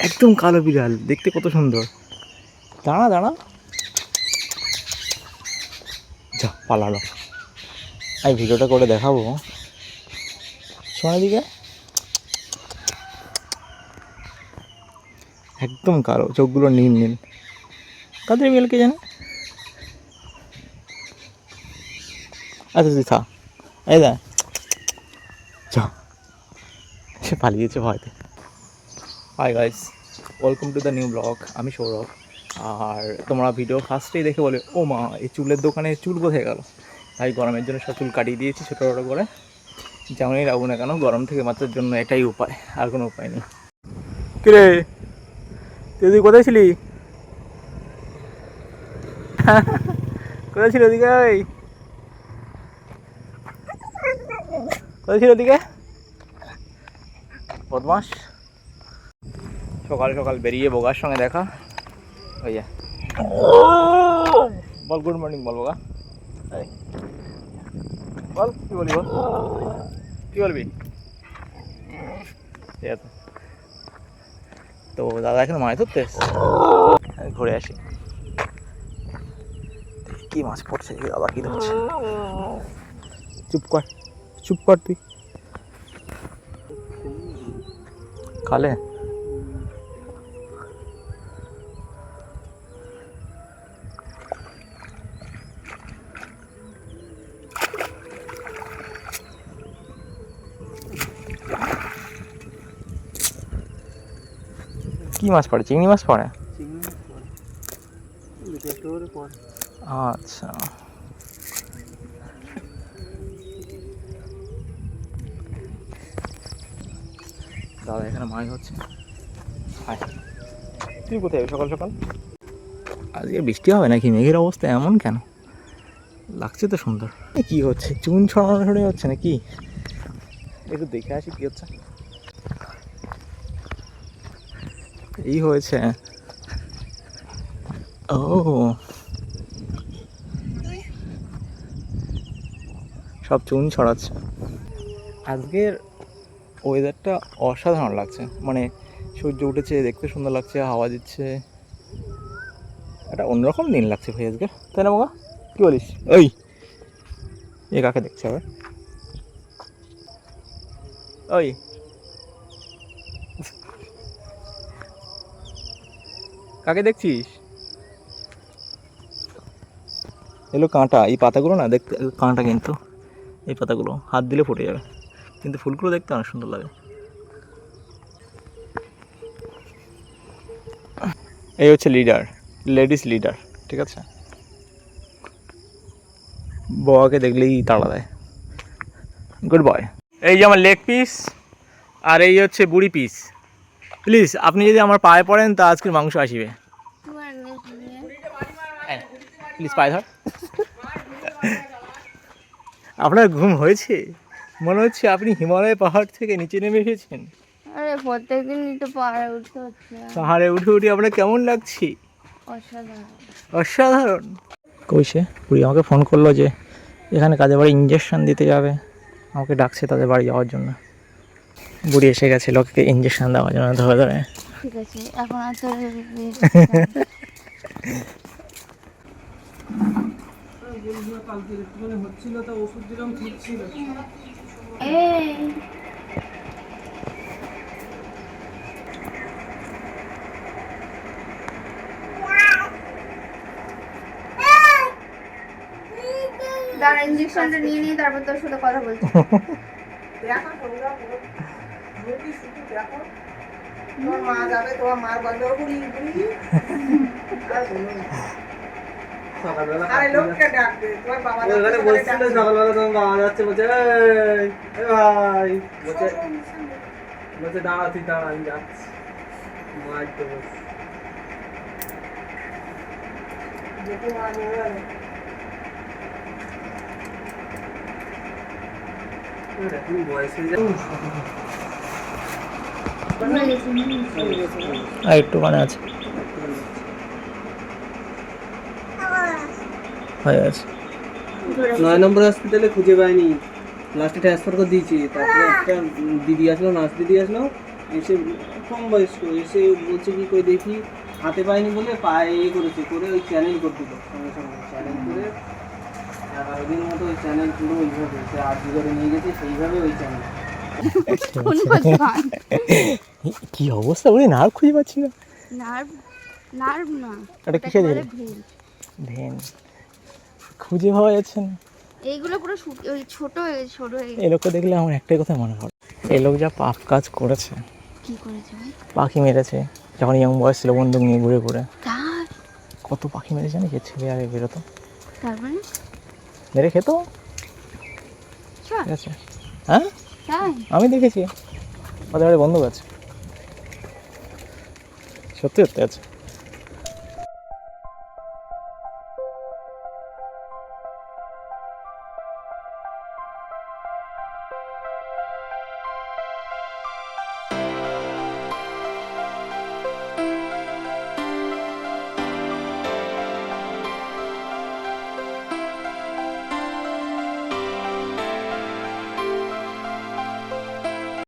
একদম কালো বিড়াল, দেখতে কত সুন্দর। দাঁড়া দাঁড়া, যা পালালো। আমি ভিডিওটা করে দেখাবো। শোনার দিকে একদম কালো, চোখগুলো নীল নীল। কাদের বিড়ালকে জানে? আচ্ছা তুই থা, এই দা যা, সে পালিয়েছে ভয়তে। Hi guys, welcome to the new blog. আমি সৌরভ। আর তোমরা ভিডিও ফার্স্টেই দেখে বলে, ও মা, এই চুলের দোকানে চুল কোথায় গেল? ভাই গরমের জন্য সব চুল কাটিয়ে দিয়েছি ছোটো ছোটো করে। যেমনই রাখবো না কেন, গরম থেকে বাঁচার জন্য এটাই উপায়, আর কোনো উপায় নেই। কিরে তুই কোথায় ছিলি? কোথায় ছিল ওদিকে? ওই কোথায় ছিল ওদিকে বদমাস? সকাল সকাল বেরিয়ে বোগার সঙ্গে দেখা। ওই যে বল গুড মর্নিং, বল বোগা। বল কি বলবি, বল কি বলবি? ঠিক আছে, তো দাদা এখন মাছ ধরতে ঘুরে আসি। কি মাছ পড়ছে, দাদা কি ধরছে? চুপ কর, চুপ কর তুই। কালে কি মাছ পড়ে? চিংড়ি মাছ পড়ে? আচ্ছা, দাদা এখানে মাছ হচ্ছে। হাই, তুই কোথায় সকাল সকাল? আজকে বৃষ্টি হবে নাকি? মেঘের অবস্থা এমন কেন? লাগছে তো সুন্দর। কি হচ্ছে, চুন ছড়ানো ছড়ে হচ্ছে নাকি? একটু দেখে আসি কি হচ্ছে। এই হয়েছে। ও, সব চুন ছড়াচ্ছে। আজকের ওয়েদারটা অসাধারণ লাগছে, মানে সূর্য উঠেছে, দেখতে সুন্দর লাগছে, হাওয়া দিচ্ছে, একটা অন্যরকম দিন লাগছে ভাই আজকে, তাই না বাবা? কি বলিস? ওই এ কাকে দেখছে আবার? ওই কাকে দেখছিস? এগুলো কাঁটা, এই পাতাগুলো না দেখতে কাঁটা, কিন্তু এই পাতাগুলো হাত দিলে ফুটে যাবে, কিন্তু ফুলগুলো দেখতে অনেক সুন্দর লাগে। এই হচ্ছে লিডার, লেডিস লিডার, ঠিক আছে? বউকে দেখলেই তাড়া দেয়। Good boy. এই যে আমার লেগ পিস, আর এই হচ্ছে বুড়ি পিস। প্লিজ আপনি যদি আমার পায়ে পড়েন তা আজকের মাংস আসিবে। প্লিজ পায়ে ধর। আপনার ঘুম হয়েছে? মনে হচ্ছে আপনি হিমালয় পাহাড় থেকে নিচে নেমে এসেছেন। আরে প্রত্যেকদিনই তো পাহাড়ে উঠতে হচ্ছে। পাহাড়ে উঠে উঠে আপনার কেমন লাগছে? অসাধারণ। অসাধারণ। কইছে বুড়ি আমাকে ফোন করলো যে এখানে কাজে বাড়ি ইঞ্জেকশন দিতে যাবে, আমাকে ডাকছে তাদের বাড়ি যাওয়ার জন্য। বুড়ি এসে গেছে লোককে ইঞ্জেকশন দেওয়ার জন্য ধরে ধরে। ঠিক আছে, এখন আর তো দাঁড়া, ইঞ্জেকশনটা নিয়ে নিয়ে তারপর তোর সাথে কথা বলছি। তোমার মা যাবে, তোমার মার গন্ধ বুড়ি বুড়ি সকালবেলা লোককে ডাকবে, তোমার বাবা ওখানে বসছিল সকালবেলা, তোমার বাবা যাচ্ছে, বলছে এই ভাই, বলছে বলছে দাঁড়া তুই দাঁড়া, আমি যাচ্ছি। মা একটু বসে দেখে মা নিয়ে গেল। তুমি বয়স হয়ে যাও, একটু মানে আছে হয়ে আছে। 9 নম্বর হসপিটালে খুঁজে পাইনি, লাস্টে ট্রান্সফার করে দিয়েছি। তারপরে একটা দিদি আসলো, নার্স দিদি আসলো, এসে কম বয়স্ক এসে বলছে কি কই দেখি, হাতে পায়নি বলে পায়ে করেছে, করে ওই চ্যানেল করে দিল সঙ্গে সঙ্গে, চ্যানেল করে 11 দিন মতো ওই চ্যানেল পুরো ওইভাবে সে আর্জি করে নিয়ে গেছে, সেইভাবে ওই চ্যানেল। কি অবস্থা, ওরে নার্ভ খুঁজে পাচ্ছি না। নার্ভ নার্ভ না, এটা কিসের বলে জেল? ভেন। ভেন খুঁজে পাওয়া যাচ্ছে না। এইগুলো পুরো ওই ছোট ছোট এই লোককে দেখলে আমার একটাই কথা মনে পড়ে, এই লোক যা পাপ কাজ করেছে। কি করেছে ভাই? পাখি মেরেছে যখন ইয়ং বয়স ছিল, বন্দুক নিয়ে ঘুরে ঘুরে তার কত পাখি মেরেছে জানিস? এর ছেলে আগে বেরোতো, তারপরে মেরে খেতো। চল ঠিক আছে, হ্যাঁ তাই আমি দেখেছি, ওদের বাড়ি বন্দুক আছে, সত্যি সত্যি আছে।